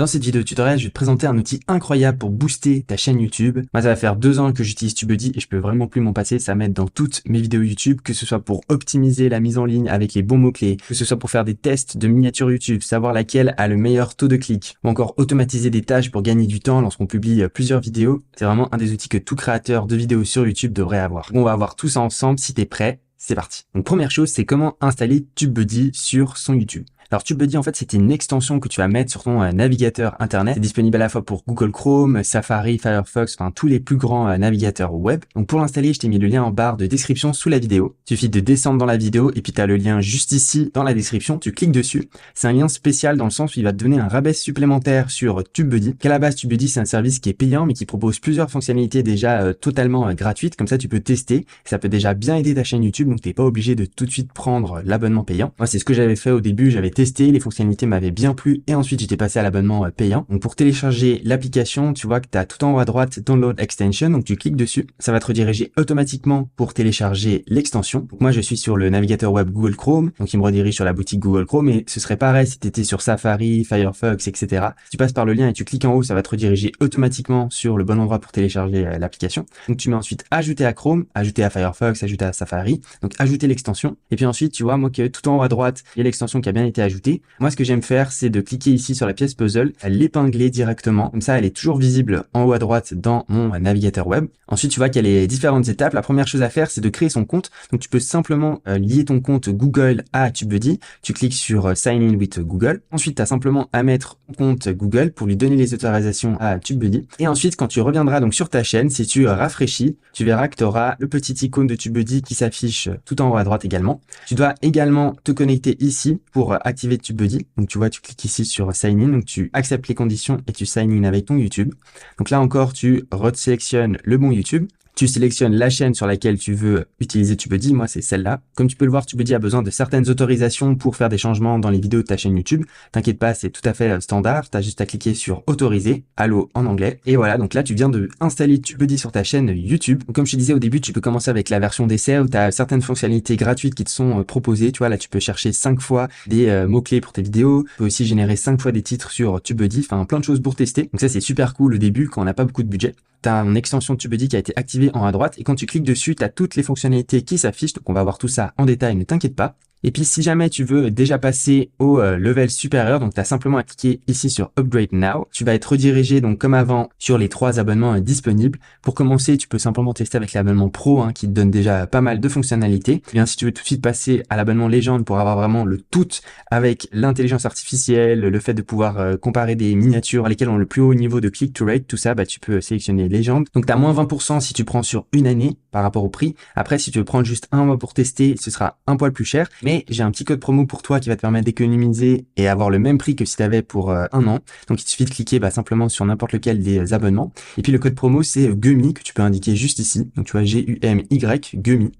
Dans cette vidéo tutoriel, je vais te présenter un outil incroyable pour booster ta chaîne YouTube. Moi, ça va faire 2 ans que j'utilise TubeBuddy et je peux vraiment plus m'en passer. Ça m'aide dans toutes mes vidéos YouTube, que ce soit pour optimiser la mise en ligne avec les bons mots-clés, que ce soit pour faire des tests de miniatures YouTube, savoir laquelle a le meilleur taux de clic, ou encore automatiser des tâches pour gagner du temps lorsqu'on publie plusieurs vidéos. C'est vraiment un des outils que tout créateur de vidéos sur YouTube devrait avoir. On va voir tout ça ensemble. Si t'es prêt, c'est parti. Donc première chose, c'est comment installer TubeBuddy sur son YouTube. Alors TubeBuddy, en fait, c'est une extension que tu vas mettre sur ton navigateur internet. C'est disponible à la fois pour Google Chrome, Safari, Firefox, enfin tous les plus grands navigateurs web. Donc pour l'installer, je t'ai mis le lien en barre de description sous la vidéo. Il suffit de descendre dans la vidéo et puis tu as le lien juste ici dans la description. Tu cliques dessus. C'est un lien spécial dans le sens où il va te donner un rabais supplémentaire sur TubeBuddy. Qu'à la base, TubeBuddy, c'est un service qui est payant mais qui propose plusieurs fonctionnalités déjà totalement gratuites. Comme ça, tu peux tester. Ça peut déjà bien aider ta chaîne YouTube, donc t'es pas obligé de tout de suite prendre l'abonnement payant. Moi, c'est ce que j'avais fait au début. J'avais testé, les fonctionnalités m'avaient bien plu et ensuite j'étais passé à l'abonnement payant. Donc pour télécharger l'application, tu vois que tu as tout en haut à droite Download Extension, donc tu cliques dessus, ça va te rediriger automatiquement pour télécharger l'extension. Donc moi je suis sur le navigateur web Google Chrome, donc il me redirige sur la boutique Google Chrome et ce serait pareil si tu étais sur Safari, Firefox, etc. Si tu passes par le lien et tu cliques en haut, ça va te rediriger automatiquement sur le bon endroit pour télécharger l'application. Donc tu mets ensuite ajouter à Chrome, ajouter à Firefox, ajouter à Safari, donc ajouter l'extension. Et puis ensuite tu vois moi que tout en haut à droite, il y a l'extension qui a bien été ajoutée. Moi, ce que j'aime faire, c'est de cliquer ici sur la pièce puzzle, l'épingler directement. Comme ça, elle est toujours visible en haut à droite dans mon navigateur web. Ensuite, tu vois qu'il y a les différentes étapes. La première chose à faire, c'est de créer son compte. Donc, tu peux simplement lier ton compte Google à TubeBuddy. Tu cliques sur Sign in with Google. Ensuite, tu as simplement à mettre ton compte Google pour lui donner les autorisations à TubeBuddy. Et ensuite, quand tu reviendras donc sur ta chaîne, si tu rafraîchis, tu verras que tu auras le petit icône de TubeBuddy qui s'affiche tout en haut à droite également. Tu dois également te connecter ici pour activer TubeBuddy. Donc tu vois, tu cliques ici sur Sign in, donc tu acceptes les conditions et tu sign in avec ton YouTube. Donc là encore, tu resélectionnes le bon YouTube. Tu sélectionnes la chaîne sur laquelle tu veux utiliser TubeBuddy. Moi, c'est celle-là. Comme tu peux le voir, TubeBuddy a besoin de certaines autorisations pour faire des changements dans les vidéos de ta chaîne YouTube. T'inquiète pas, c'est tout à fait standard. Tu as juste à cliquer sur autoriser, allo en anglais. Et voilà, donc là, tu viens de installer TubeBuddy sur ta chaîne YouTube. Donc, comme je te disais au début, tu peux commencer avec la version d'essai où tu as certaines fonctionnalités gratuites qui te sont proposées. Tu vois, là, tu peux chercher 5 fois des mots-clés pour tes vidéos. Tu peux aussi générer 5 fois des titres sur TubeBuddy. Enfin, plein de choses pour tester. Donc ça, c'est super cool au début quand on n'a pas beaucoup de budget. Tu as une extension TubeBuddy qui a été activée en haut à droite et quand tu cliques dessus, tu as toutes les fonctionnalités qui s'affichent. Donc on va voir tout ça en détail, ne t'inquiète pas. Et puis si jamais tu veux déjà passer au level supérieur, donc tu as simplement à cliquer ici sur Upgrade Now. Tu vas être redirigé donc comme avant sur les 3 abonnements disponibles. Pour commencer, tu peux simplement tester avec l'abonnement Pro qui te donne déjà pas mal de fonctionnalités. Et bien si tu veux tout de suite passer à l'abonnement Légende pour avoir vraiment le tout avec l'intelligence artificielle, le fait de pouvoir comparer des miniatures lesquelles ont le plus haut niveau de click-to-rate, tout ça, tu peux sélectionner Légende. Donc tu as moins 20% si tu prends sur une année par rapport au prix. Après, si tu veux prendre juste un mois pour tester, ce sera un poil plus cher. Mais j'ai un petit code promo pour toi qui va te permettre d'économiser et avoir le même prix que si tu avais pour un an. Donc il te suffit de cliquer simplement sur n'importe lequel des abonnements. Et puis le code promo c'est GUMY que tu peux indiquer juste ici. Donc tu vois GUMY, GUMY.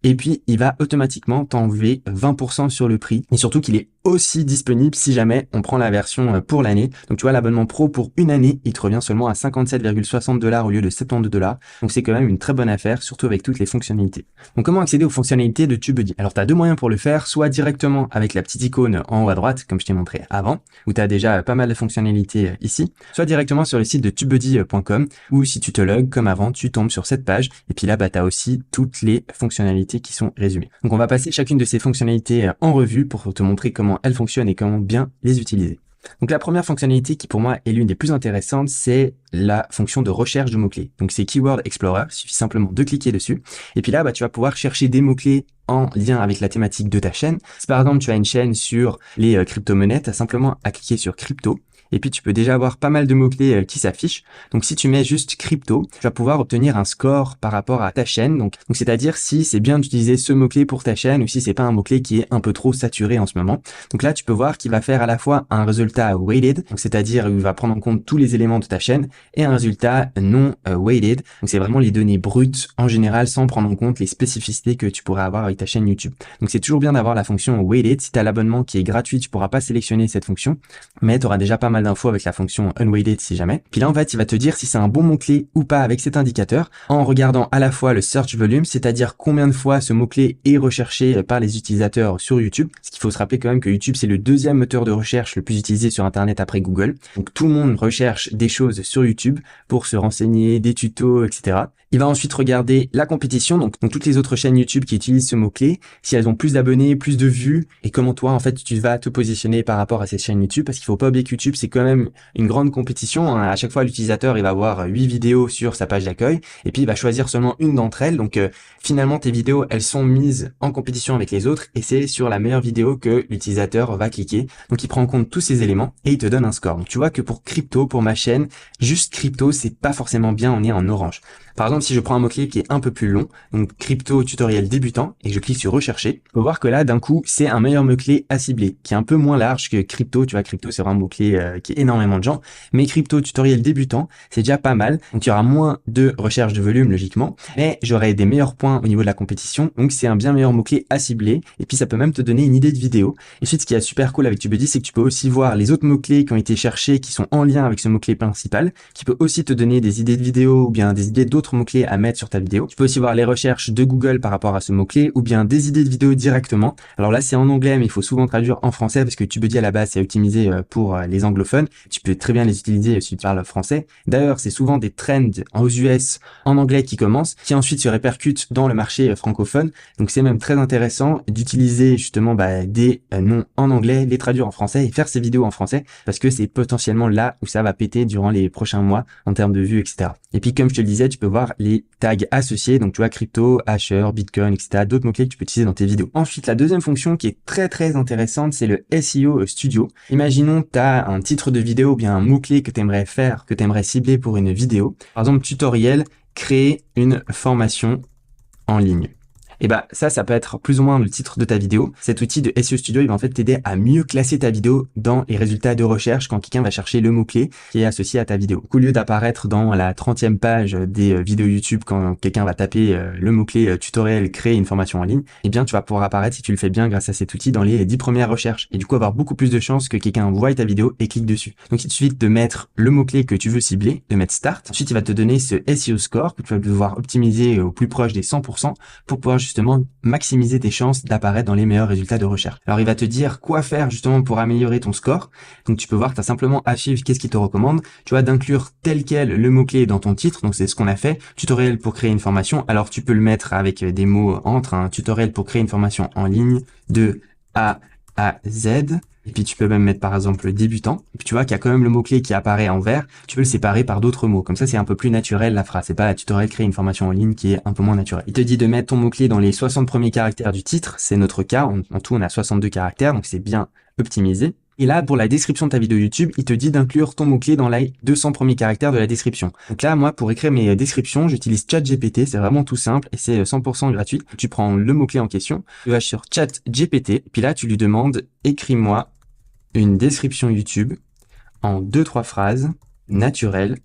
Et puis, il va automatiquement t'enlever 20% sur le prix. Et surtout qu'il est aussi disponible si jamais on prend la version pour l'année. Donc, tu vois, l'abonnement pro pour une année, il te revient seulement à 57,60$ au lieu de 72$. Donc, c'est quand même une très bonne affaire, surtout avec toutes les fonctionnalités. Donc, comment accéder aux fonctionnalités de TubeBuddy? Alors, tu as 2 moyens pour le faire, soit directement avec la petite icône en haut à droite, comme je t'ai montré avant, où tu as déjà pas mal de fonctionnalités ici, soit directement sur le site de tubebuddy.com, où si tu te logs comme avant, tu tombes sur cette page. Et puis là, tu as aussi toutes les fonctionnalités qui sont résumées. Donc on va passer chacune de ces fonctionnalités en revue pour te montrer comment elles fonctionnent et comment bien les utiliser. Donc la première fonctionnalité qui pour moi est l'une des plus intéressantes, c'est la fonction de recherche de mots-clés. Donc c'est Keyword Explorer, il suffit simplement de cliquer dessus. Et puis là, tu vas pouvoir chercher des mots-clés en lien avec la thématique de ta chaîne. Si par exemple tu as une chaîne sur les crypto-monnaies, tu as simplement à cliquer sur crypto. Et puis tu peux déjà avoir pas mal de mots-clés qui s'affichent. Donc si tu mets juste crypto, tu vas pouvoir obtenir un score par rapport à ta chaîne. Donc c'est-à-dire si c'est bien d'utiliser ce mot-clé pour ta chaîne ou si c'est pas un mot-clé qui est un peu trop saturé en ce moment. Donc là tu peux voir qu'il va faire à la fois un résultat weighted, donc c'est-à-dire il va prendre en compte tous les éléments de ta chaîne, et un résultat non weighted. Donc c'est vraiment les données brutes en général sans prendre en compte les spécificités que tu pourrais avoir avec ta chaîne YouTube. Donc c'est toujours bien d'avoir la fonction weighted. Si tu as l'abonnement qui est gratuit, tu pourras pas sélectionner cette fonction, mais tu auras déjà pas mal mal d'infos avec la fonction Unweighted si jamais. Puis là, en fait, il va te dire si c'est un bon mot-clé ou pas avec cet indicateur en regardant à la fois le search volume, c'est-à-dire combien de fois ce mot-clé est recherché par les utilisateurs sur YouTube. Parce qu'il faut se rappeler quand même que YouTube, c'est le deuxième moteur de recherche le plus utilisé sur Internet après Google. Donc tout le monde recherche des choses sur YouTube pour se renseigner, des tutos, etc. Il va ensuite regarder la compétition, donc toutes les autres chaînes YouTube qui utilisent ce mot-clé, si elles ont plus d'abonnés, plus de vues, et comment toi, en fait, tu vas te positionner par rapport à ces chaînes YouTube, parce qu'il faut pas oublier que YouTube, c'est quand même une grande compétition. À chaque fois, l'utilisateur, il va avoir 8 vidéos sur sa page d'accueil, et puis il va choisir seulement une d'entre elles. Donc finalement, tes vidéos, elles sont mises en compétition avec les autres, et c'est sur la meilleure vidéo que l'utilisateur va cliquer. Donc il prend en compte tous ces éléments, et il te donne un score. Donc tu vois que pour crypto, pour ma chaîne, juste crypto, c'est pas forcément bien, on est en orange. Par exemple, si je prends un mot-clé qui est un peu plus long, donc crypto tutoriel débutant, et que je clique sur rechercher, on peut voir que là, d'un coup, c'est un meilleur mot-clé à cibler, qui est un peu moins large que crypto. Tu vois, crypto, c'est vraiment un mot-clé qui est énormément de gens, mais crypto tutoriel débutant, c'est déjà pas mal. Donc, il y aura moins de recherche de volume, logiquement, mais j'aurai des meilleurs points au niveau de la compétition, donc c'est un bien meilleur mot-clé à cibler, et puis ça peut même te donner une idée de vidéo. Et ensuite, ce qui est super cool avec TubeBuddy, c'est que tu peux aussi voir les autres mots-clés qui ont été cherchés, qui sont en lien avec ce mot-clé principal, qui peut aussi te donner des idées de vidéo, ou bien des idées d'autres mots-clés à mettre sur ta vidéo. Tu peux aussi voir les recherches de Google par rapport à ce mot-clé ou bien des idées de vidéo directement. Alors là, c'est en anglais, mais il faut souvent traduire en français parce que TubeBuddy à la base, c'est optimisé pour les anglophones. Tu peux très bien les utiliser si tu parles français. D'ailleurs, c'est souvent des trends aux US en anglais qui commencent, qui ensuite se répercutent dans le marché francophone. Donc c'est même très intéressant d'utiliser justement des noms en anglais, les traduire en français et faire ces vidéos en français parce que c'est potentiellement là où ça va péter durant les prochains mois en termes de vues, etc. Et puis comme je te le disais, tu peux voir les tags associés, donc tu vois crypto, hasher, bitcoin, etc. D'autres mots-clés que tu peux utiliser dans tes vidéos. Ensuite, la deuxième fonction qui est très intéressante, c'est le SEO Studio. Imaginons tu as un titre de vidéo ou bien un mot-clé que tu aimerais faire, que tu aimerais cibler pour une vidéo. Par exemple, tutoriel, créer une formation en ligne. Et ça peut être plus ou moins le titre de ta vidéo. Cet outil de SEO Studio, il va en fait t'aider à mieux classer ta vidéo dans les résultats de recherche quand quelqu'un va chercher le mot-clé qui est associé à ta vidéo. Au lieu d'apparaître dans la 30e page des vidéos YouTube quand quelqu'un va taper le mot-clé tutoriel créer une formation en ligne, eh bien tu vas pouvoir apparaître si tu le fais bien grâce à cet outil dans les 10 premières recherches et du coup avoir beaucoup plus de chances que quelqu'un voie ta vidéo et clique dessus. Donc il te suffit de mettre le mot-clé que tu veux cibler, de mettre Start. Ensuite, il va te donner ce SEO score que tu vas devoir optimiser au plus proche des 100% pour pouvoir justement maximiser tes chances d'apparaître dans les meilleurs résultats de recherche. Alors il va te dire quoi faire justement pour améliorer ton score. Donc tu peux voir que tu as simplement à suivre qu'est-ce qu'il te recommande. Tu vois, d'inclure tel quel le mot-clé dans ton titre. Donc c'est ce qu'on a fait. Tutoriel pour créer une formation. Alors tu peux le mettre avec des mots entre un tutoriel pour créer une formation en ligne de A à Z. Et puis tu peux même mettre par exemple débutant. Et puis tu vois qu'il y a quand même le mot-clé qui apparaît en vert. Tu peux le séparer par d'autres mots. Comme ça, c'est un peu plus naturel la phrase. C'est pas tutoriel créer une formation en ligne qui est un peu moins naturel. Il te dit de mettre ton mot-clé dans les 60 premiers caractères du titre. C'est notre cas. En tout, on a 62 caractères. Donc c'est bien optimisé. Et là, pour la description de ta vidéo YouTube, il te dit d'inclure ton mot-clé dans les 200 premiers caractères de la description. Donc là, moi, pour écrire mes descriptions, j'utilise ChatGPT. C'est vraiment tout simple et c'est 100% gratuit. Tu prends le mot-clé en question, tu vas sur ChatGPT, puis là, tu lui demandes « Écris-moi une description YouTube en 2-3 phrases naturelles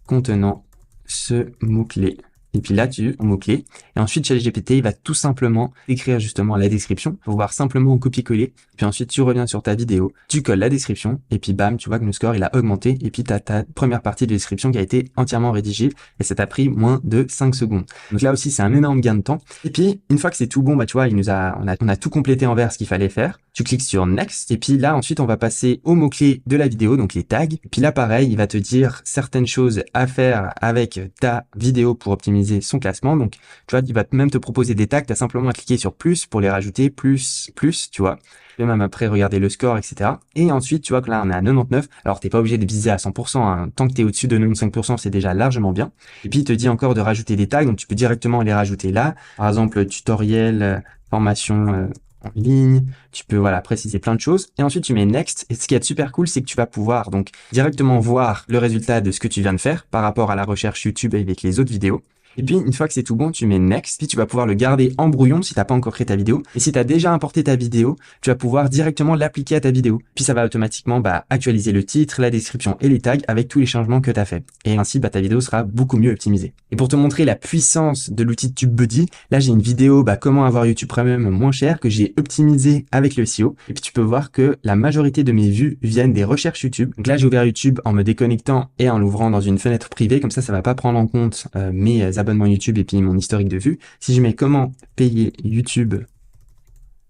contenant ce mot-clé. » Et puis là, tu as un mot-clé. Et ensuite, ChatGPT, il va tout simplement écrire justement la description pour voir simplement copier-coller. Puis ensuite, tu reviens sur ta vidéo, tu colles la description et puis bam, tu vois que le score, il a augmenté. Et puis, tu as ta première partie de description qui a été entièrement rédigée et ça t'a pris moins de 5 secondes. Donc là aussi, c'est un énorme gain de temps. Et puis, une fois que c'est tout bon, tu vois, on a tout complété en vert ce qu'il fallait faire. Tu cliques sur Next et puis là, ensuite, on va passer aux mots-clés de la vidéo, donc les tags. Et puis là, pareil, il va te dire certaines choses à faire avec ta vidéo pour optimiser son classement. Donc, tu vois, il va même te proposer des tags. Tu as simplement à cliquer sur plus pour les rajouter, plus, tu vois. Tu peux même après regarder le score, etc. Et ensuite, tu vois que là, on est à 99. Alors, t'es pas obligé de viser à 100%. Hein. Tant que tu es au-dessus de 95%, c'est déjà largement bien. Et puis, il te dit encore de rajouter des tags. Donc, tu peux directement les rajouter là. Par exemple, tutoriel, formation en ligne, tu peux préciser plein de choses et ensuite tu mets next et ce qui est super cool c'est que tu vas pouvoir donc directement voir le résultat de ce que tu viens de faire par rapport à la recherche YouTube avec les autres vidéos Et puis, une fois que c'est tout bon, tu mets Next. Puis, tu vas pouvoir le garder en brouillon si t'as pas encore créé ta vidéo. Et si tu as déjà importé ta vidéo, tu vas pouvoir directement l'appliquer à ta vidéo. Puis, ça va automatiquement actualiser le titre, la description et les tags avec tous les changements que tu as fait. Et ainsi, ta vidéo sera beaucoup mieux optimisée. Et pour te montrer la puissance de l'outil TubeBuddy, là, j'ai une vidéo comment avoir YouTube Premium moins cher que j'ai optimisé avec le SEO. Et puis, tu peux voir que la majorité de mes vues viennent des recherches YouTube. Donc là, j'ai ouvert YouTube en me déconnectant et en l'ouvrant dans une fenêtre privée. Comme ça va pas prendre en compte mes abonnements YouTube et puis mon historique de vues. Si je mets comment payer YouTube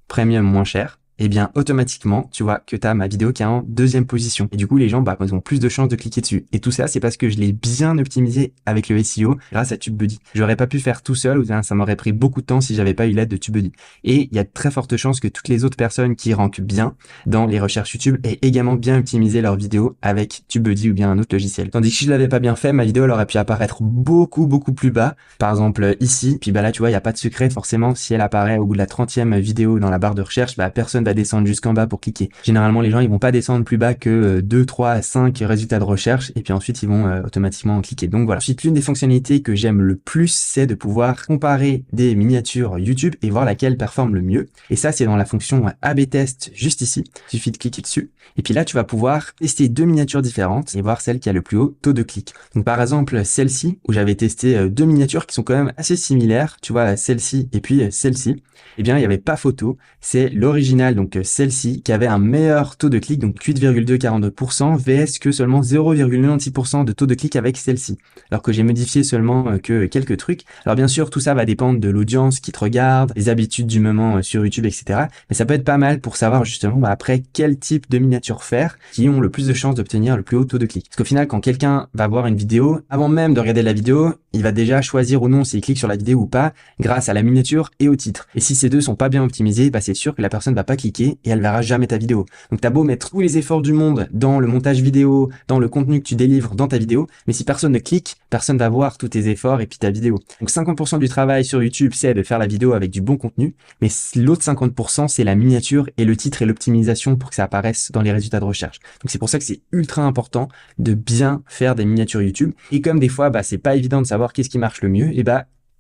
Premium moins cher, et bien automatiquement, tu vois que tu as ma vidéo qui est en deuxième position. Et du coup, les gens ils ont plus de chances de cliquer dessus. Et tout ça, c'est parce que je l'ai bien optimisé avec le SEO grâce à TubeBuddy. J'aurais pas pu faire tout seul, ou bien ça m'aurait pris beaucoup de temps si j'avais pas eu l'aide de TubeBuddy. Et il y a de très fortes chances que toutes les autres personnes qui rankent bien dans les recherches YouTube aient également bien optimisé leurs vidéos avec TubeBuddy ou bien un autre logiciel. Tandis que si je l'avais pas bien fait, ma vidéo elle aurait pu apparaître beaucoup plus bas. Par exemple ici, puis là tu vois, il y a pas de secret forcément. Si elle apparaît au bout de la 30e vidéo dans la barre de recherche, personne va descendre jusqu'en bas pour cliquer. Généralement, les gens, ils vont pas descendre plus bas que 2, 3, 5 résultats de recherche et puis ensuite, ils vont automatiquement cliquer. Donc voilà. Ensuite, l'une des fonctionnalités que j'aime le plus, c'est de pouvoir comparer des miniatures YouTube et voir laquelle performe le mieux. Et ça, c'est dans la fonction A/B test juste ici. Il suffit de cliquer dessus. Et puis là, tu vas pouvoir tester deux miniatures différentes et voir celle qui a le plus haut taux de clic. Donc par exemple, celle-ci, où j'avais testé deux miniatures qui sont quand même assez similaires. Tu vois, celle-ci et puis celle-ci. Eh bien, il n'y avait pas photo. C'est l'original, donc celle-ci, qui avait un meilleur taux de clic, donc 8,242% vs que seulement 0,96% de taux de clic avec celle-ci. Alors que j'ai modifié seulement que quelques trucs. Alors bien sûr, tout ça va dépendre de l'audience qui te regarde, les habitudes du moment sur YouTube, etc. Mais ça peut être pas mal pour savoir justement après quel type de miniature faire qui ont le plus de chances d'obtenir le plus haut taux de clic. Parce qu'au final, quand quelqu'un va voir une vidéo, avant même de regarder la vidéo, il va déjà choisir ou non s'il clique sur la vidéo ou pas grâce à la miniature et au titre. Et si ces deux sont pas bien optimisés, c'est sûr que la personne va pas cliquer et elle verra jamais ta vidéo. Donc t'as beau mettre tous les efforts du monde dans le montage vidéo, dans le contenu que tu délivres dans ta vidéo, mais si personne ne clique, personne va voir tous tes efforts et puis ta vidéo. Donc 50% du travail sur YouTube, c'est de faire la vidéo avec du bon contenu, mais l'autre 50%, c'est la miniature et le titre et l'optimisation pour que ça apparaisse dans les résultats de recherche. Donc c'est pour ça que c'est ultra important de bien faire des miniatures YouTube. Et comme des fois, c'est pas évident de savoir qu'est-ce qui marche le mieux, et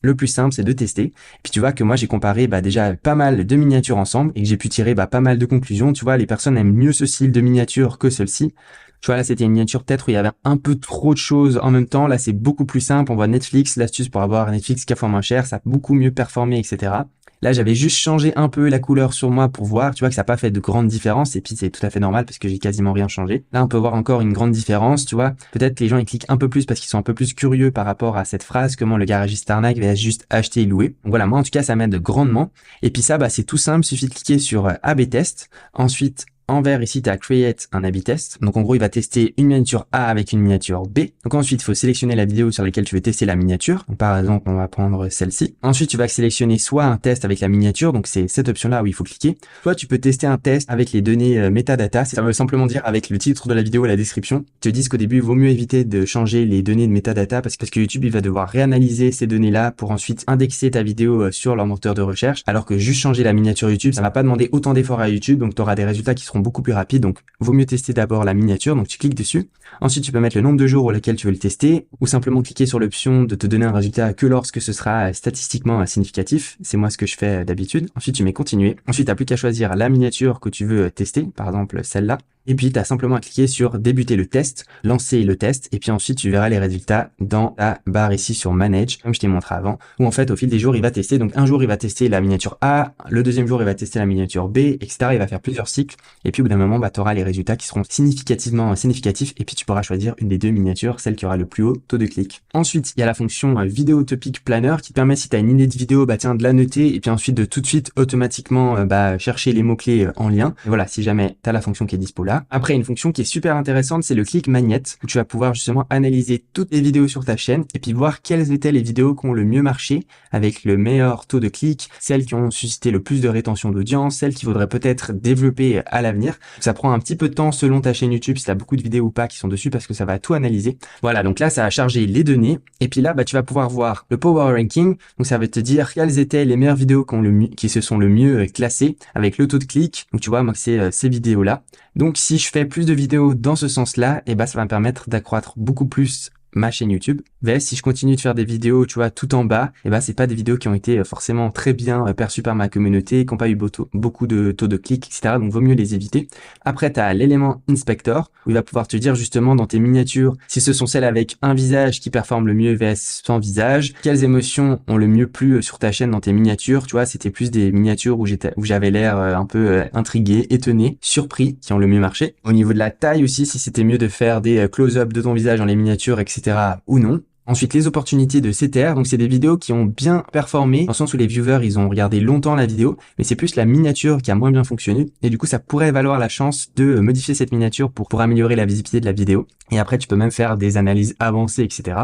le plus simple, c'est de tester. Et puis tu vois que moi, j'ai comparé déjà pas mal de miniatures ensemble et que j'ai pu tirer pas mal de conclusions. Tu vois, les personnes aiment mieux ce style de miniature que celle-ci. Tu vois, là, c'était une miniature peut-être où il y avait un peu trop de choses en même temps. Là, c'est beaucoup plus simple. On voit Netflix, l'astuce pour avoir Netflix 4 fois moins cher. Ça a beaucoup mieux performé, etc. Là, j'avais juste changé un peu la couleur sur moi pour voir, tu vois, que ça n'a pas fait de grande différence. Et puis, c'est tout à fait normal parce que j'ai quasiment rien changé. Là, on peut voir encore une grande différence, tu vois. Peut-être que les gens, ils cliquent un peu plus parce qu'ils sont un peu plus curieux par rapport à cette phrase, comment le garagiste arnaque va juste acheter et louer. Donc voilà, moi, en tout cas, ça m'aide grandement. Et puis ça, c'est tout simple. Il suffit de cliquer sur A/B test. Ensuite, en vert, ici, tu as Create un A/B test. Donc, en gros, il va tester une miniature A avec une miniature B. Donc, ensuite, il faut sélectionner la vidéo sur laquelle tu veux tester la miniature. Donc, par exemple, on va prendre celle-ci. Ensuite, tu vas sélectionner soit un test avec la miniature. Donc, c'est cette option-là où il faut cliquer. Soit tu peux tester un test avec les données metadata. Ça veut simplement dire avec le titre de la vidéo et la description. Ils te disent qu'au début, il vaut mieux éviter de changer les données de metadata parce que YouTube, il va devoir réanalyser ces données-là pour ensuite indexer ta vidéo sur leur moteur de recherche. Alors que juste changer la miniature YouTube, ça va pas demander autant d'efforts à YouTube. Donc, tu auras des résultats qui seront beaucoup plus rapides. Donc, vaut mieux tester d'abord la miniature. Donc, tu cliques dessus. Ensuite, tu peux mettre le nombre de jours auquel tu veux le tester ou simplement cliquer sur l'option de te donner un résultat que lorsque ce sera statistiquement significatif. C'est moi ce que je fais d'habitude. Ensuite, tu mets continuer. Ensuite, tu n'as plus qu'à choisir la miniature que tu veux tester. Par exemple, celle-là. Et puis, tu as simplement à cliquer sur débuter le test, lancer le test. Et puis ensuite, tu verras les résultats dans la barre ici sur Manage, comme je t'ai montré avant, où en fait, au fil des jours, il va tester. Donc, un jour, il va tester la miniature A. Le deuxième jour, il va tester la miniature B, etc. Il va faire plusieurs cycles. Et puis, au bout d'un moment, tu auras les résultats qui seront significatifs. Et puis, tu pourras choisir une des deux miniatures, celle qui aura le plus haut taux de clic. Ensuite, il y a la fonction Vidéo Topic Planner qui te permet, si tu as une idée de vidéo, de la noter. Et puis ensuite, de tout de suite, automatiquement, chercher les mots-clés en lien. Et voilà, si jamais tu as la fonction qui est dispo là. Après, une fonction qui est super intéressante, c'est le clic magnète, où tu vas pouvoir justement analyser toutes les vidéos sur ta chaîne et puis voir quelles étaient les vidéos qui ont le mieux marché avec le meilleur taux de clic, celles qui ont suscité le plus de rétention d'audience, celles qu'il faudrait peut-être développer à l'avenir. Ça prend un petit peu de temps selon ta chaîne YouTube, si tu as beaucoup de vidéos ou pas qui sont dessus parce que ça va tout analyser. Voilà, donc là, ça va charger les données et puis là, tu vas pouvoir voir le Power Ranking. Donc ça va te dire quelles étaient les meilleures vidéos qui se sont le mieux classées avec le taux de clic. Donc tu vois, moi, c'est ces vidéos-là. Donc si je fais plus de vidéos dans ce sens-là, ça va me permettre d'accroître beaucoup plus ma chaîne YouTube. VS, si je continue de faire des vidéos, tu vois, tout en bas, et ben c'est pas des vidéos qui ont été forcément très bien perçues par ma communauté, qui n'ont pas eu beaucoup de taux de clics, etc. Donc vaut mieux les éviter. Après, tu as l'élément inspector, où il va pouvoir te dire justement dans tes miniatures si ce sont celles avec un visage qui performe le mieux VS sans visage, quelles émotions ont le mieux plu sur ta chaîne dans tes miniatures. Tu vois, c'était plus des miniatures où j'avais l'air un peu intrigué, étonné, surpris, qui ont le mieux marché. Au niveau de la taille aussi, si c'était mieux de faire des close-up de ton visage dans les miniatures, etc. ou non. Ensuite, les opportunités de CTR, donc c'est des vidéos qui ont bien performé, dans le sens où les viewers, ils ont regardé longtemps la vidéo, mais c'est plus la miniature qui a moins bien fonctionné, et du coup, ça pourrait valoir la chance de modifier cette miniature pour améliorer la visibilité de la vidéo. Et après, tu peux même faire des analyses avancées, etc.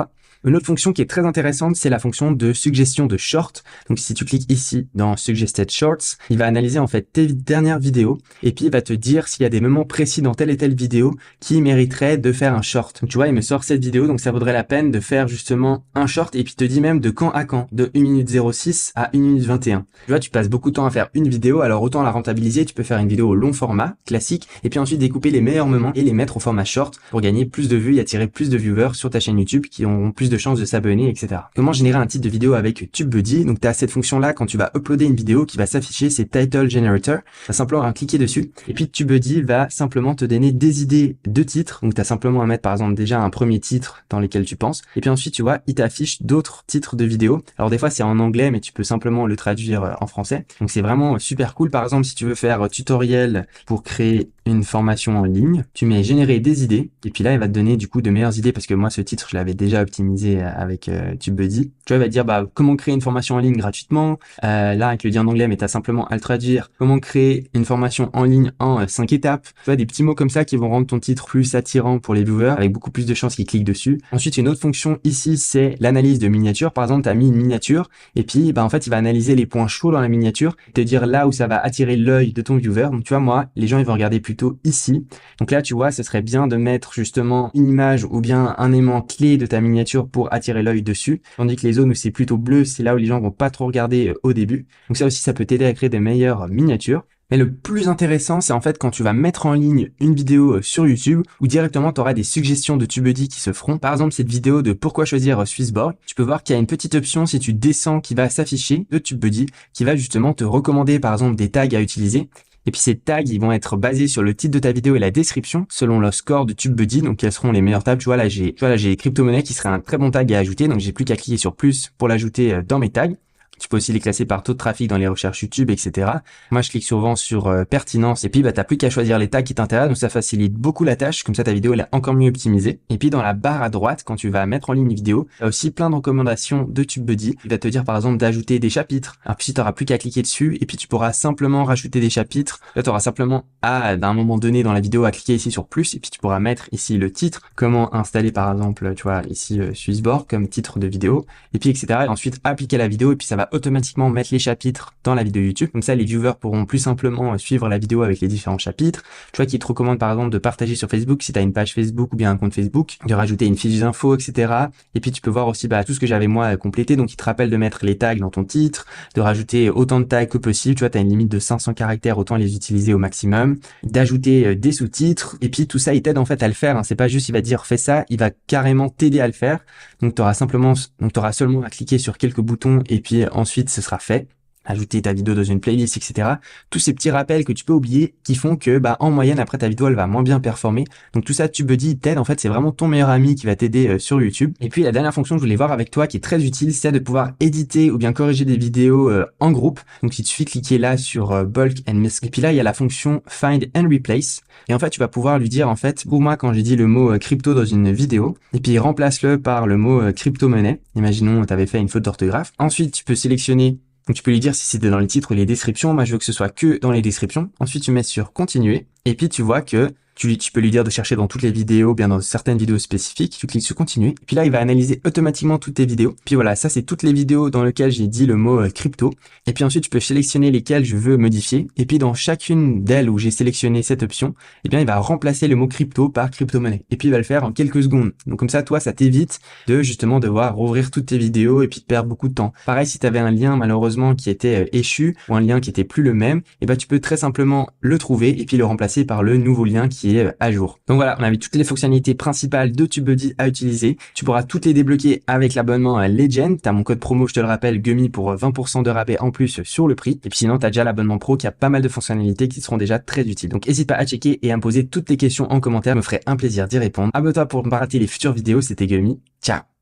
Une autre fonction qui est très intéressante, c'est la fonction de suggestion de short. Donc si tu cliques ici dans Suggested Shorts, il va analyser en fait tes dernières vidéos et puis il va te dire s'il y a des moments précis dans telle et telle vidéo qui mériteraient de faire un short. Donc tu vois, il me sort cette vidéo, donc ça vaudrait la peine de faire justement un short et puis il te dit même de quand à quand, de 1 minute 06 à 1 minute 21. Tu vois, tu passes beaucoup de temps à faire une vidéo, alors autant la rentabiliser, tu peux faire une vidéo au long format, classique, et puis ensuite découper les meilleurs moments et les mettre au format short pour gagner plus de vues et attirer plus de viewers sur ta chaîne YouTube qui auront plus de chances de s'abonner, etc. Comment générer un titre de vidéo avec TubeBuddy? Donc tu as cette fonction là quand tu vas uploader une vidéo qui va s'afficher, c'est Title Generator. Tu vas simplement cliquer dessus et puis TubeBuddy va simplement te donner des idées de titres. Donc tu as simplement à mettre par exemple déjà un premier titre dans lequel tu penses et puis ensuite tu vois il t'affiche d'autres titres de vidéos. Alors des fois c'est en anglais mais tu peux simplement le traduire en français. Donc c'est vraiment super cool. Par exemple si tu veux faire tutoriel pour créer une formation en ligne, tu mets générer des idées et puis là il va te donner du coup de meilleures idées parce que moi ce titre je l'avais déjà optimisé avec TubeBuddy. Tu vois, il va te dire comment créer une formation en ligne gratuitement. Là avec le dit en anglais mais tu as simplement à le traduire. Comment créer une formation en ligne en 5 étapes. Tu vois, des petits mots comme ça qui vont rendre ton titre plus attirant pour les viewers avec beaucoup plus de chances qu'ils cliquent dessus. Ensuite une autre fonction ici c'est l'analyse de miniature. Par exemple tu as mis une miniature et puis en fait il va analyser les points chauds dans la miniature, te dire là où ça va attirer l'œil de ton viewer. Donc tu vois moi les gens ils vont regarder plutôt ici. Donc là tu vois ce serait bien de mettre justement une image ou bien un élément clé de ta miniature pour attirer l'œil dessus, tandis que les zones où c'est plutôt bleu c'est là où les gens vont pas trop regarder au début. Donc ça aussi ça peut t'aider à créer des meilleures miniatures. Mais le plus intéressant, c'est en fait quand tu vas mettre en ligne une vidéo sur YouTube où directement tu auras des suggestions de TubeBuddy qui se feront. Par exemple, cette vidéo de pourquoi choisir Swissborg, tu peux voir qu'il y a une petite option si tu descends qui va s'afficher de TubeBuddy qui va justement te recommander par exemple des tags à utiliser. Et puis ces tags, ils vont être basés sur le titre de ta vidéo et la description selon le score de TubeBuddy. Donc quels seront les meilleurs tags? Tu vois là j'ai crypto-monnaie qui serait un très bon tag à ajouter. Donc j'ai plus qu'à cliquer sur plus pour l'ajouter dans mes tags. Tu peux aussi les classer par taux de trafic dans les recherches YouTube, etc. Moi, je clique souvent sur pertinence et puis t'as plus qu'à choisir les tags qui t'intéressent. Donc ça facilite beaucoup la tâche. Comme ça, ta vidéo elle est encore mieux optimisée. Et puis dans la barre à droite, quand tu vas mettre en ligne une vidéo, il y a aussi plein de recommandations de TubeBuddy. Il va te dire par exemple d'ajouter des chapitres. Alors puis tu n'auras plus qu'à cliquer dessus et puis tu pourras simplement rajouter des chapitres. Là, tu auras simplement d'un moment donné dans la vidéo à cliquer ici sur plus et puis tu pourras mettre ici le titre. Comment installer par exemple, tu vois ici Swissborg comme titre de vidéo et puis etc. Et ensuite appliquer la vidéo et puis ça va automatiquement mettre les chapitres dans la vidéo YouTube. Comme ça, les viewers pourront plus simplement suivre la vidéo avec les différents chapitres. Tu vois, qui te recommande par exemple de partager sur Facebook si tu as une page Facebook ou bien un compte Facebook, de rajouter une fiche d'infos, etc. Et puis tu peux voir aussi tout ce que j'avais moi complété. Donc il te rappelle de mettre les tags dans ton titre, de rajouter autant de tags que possible. Tu vois, tu as une limite de 500 caractères, autant les utiliser au maximum, d'ajouter des sous-titres. Et puis tout ça, il t'aide en fait à le faire. C'est pas juste il va te dire fais ça, il va carrément t'aider à le faire. Donc tu auras seulement à cliquer sur quelques boutons et puis ensuite ce sera fait. Ajouter ta vidéo dans une playlist, etc. Tous ces petits rappels que tu peux oublier qui font que en moyenne après ta vidéo elle va moins bien performer. Donc tout ça TubeBuddy t'aide, en fait c'est vraiment ton meilleur ami qui va t'aider sur YouTube. Et puis la dernière fonction que je voulais voir avec toi qui est très utile, c'est de pouvoir éditer ou bien corriger des vidéos en groupe. Donc il suffit de cliquer là sur Bulk and Miss. Et puis là il y a la fonction Find and Replace. Et en fait tu vas pouvoir lui dire en fait pour moi quand j'ai dit le mot crypto dans une vidéo et puis remplace-le par le mot crypto-monnaie. Imaginons tu avais fait une faute d'orthographe. Ensuite tu peux sélectionner. Donc tu peux lui dire si c'était dans les titres ou les descriptions. Moi je veux que ce soit que dans les descriptions. Ensuite tu mets sur continuer et puis tu vois que tu peux lui dire de chercher dans toutes les vidéos, bien dans certaines vidéos spécifiques. Tu cliques sur continuer. Et puis là, il va analyser automatiquement toutes tes vidéos. Puis voilà, ça c'est toutes les vidéos dans lesquelles j'ai dit le mot crypto. Et puis ensuite, tu peux sélectionner lesquelles je veux modifier. Et puis dans chacune d'elles où j'ai sélectionné cette option, eh bien, il va remplacer le mot crypto par crypto-monnaie. Et puis il va le faire en quelques secondes. Donc comme ça, toi, ça t'évite de justement devoir rouvrir toutes tes vidéos et puis de perdre beaucoup de temps. Pareil, si tu avais un lien malheureusement qui était échu ou un lien qui était plus le même, eh ben tu peux très simplement le trouver et puis le remplacer par le nouveau lien qui qui est à jour. Donc voilà, on a vu toutes les fonctionnalités principales de TubeBuddy à utiliser. Tu pourras toutes les débloquer avec l'abonnement Legend. Tu as mon code promo, je te le rappelle, Gummy, pour 20% de rabais en plus sur le prix. Et puis sinon, tu as déjà l'abonnement pro qui a pas mal de fonctionnalités qui seront déjà très utiles. Donc n'hésite pas à checker et à me poser toutes tes questions en commentaire, me ferait un plaisir d'y répondre. Abonne-toi pour ne pas rater les futures vidéos, c'était Gummy. Ciao.